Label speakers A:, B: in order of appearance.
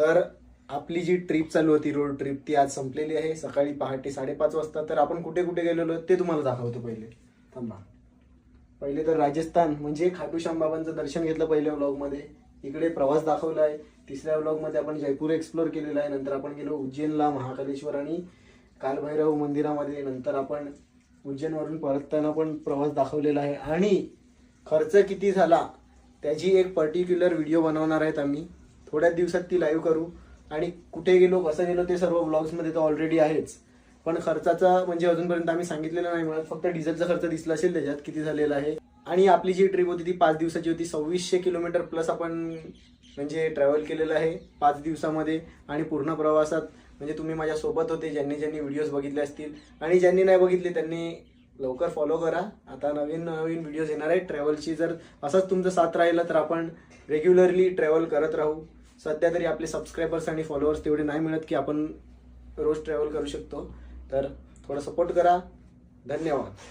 A: तर आपली जी ट्रिप चालू होती रोड ट्रिप ती आज संपलेली आहे. सकाळी पहाटे 5:30 वाजता. तर आपण कुठे कुठे गेलेलो ते तुम्हाला दाखवतो. पहिले तर राजस्थान म्हणजे खाटू श्याम बाबांचं दर्शन घेतलं पहिल्या व्लॉगमध्ये. इकडे प्रवास दाखवला आहे. तिसऱ्या व्लॉगमध्ये आपण जयपूर एक्सप्लोर केलेला आहे. नंतर आपण गेलो उज्जैनला, महाकालेश्वर आणि कालभैरव मंदिरामध्ये. नंतर आपण उज्जैनवरून परतताना पण प्रवास दाखवलेला आहे. आणि खर्च किती झाला त्याची एक पर्टिक्युलर व्हिडिओ बनवणार आहेत आम्ही. थोड्याच दिवसात ती लाईव्ह करू. आणि कुठे गेलो कसं गेलो ते सर्व ब्लॉग्समध्ये तर ऑलरेडी आहेच. पण खर्चाचा म्हणजे अजूनपर्यंत आम्ही सांगितलेलं नाही. मला फक्त डिझेलचा खर्च दिसला असेल त्याच्यात किती झालेला आहे. आणि आपली जी ट्रिप होती ती 5 दिवसाची होती. 2600 किलोमीटर प्लस आपण म्हणजे ट्रॅव्हल केलेलं आहे 5 दिवसामध्ये. आणि पूर्ण प्रवासात म्हणजे तुम्ही माझ्या सोबत होते, ज्यांनी व्हिडिओज बघितले असतील. आणि ज्यांनी नाही बघितले त्यांनी लवकर फॉलो करा. आता नवीन व्हिडिओज येणार आहेत ट्रॅव्हलची. जर असंच तुमचं साथ राहिलं तर आपण रेग्युलरली ट्रॅव्हल करत राहू. सध्या तरी आपले सबस्क्रायबर्स आणि फॉलोअर्स तेवढे नाही मिळत की आपण रोज ट्रॅव्हल करू शकतो. तर थोडं सपोर्ट करा. धन्यवाद.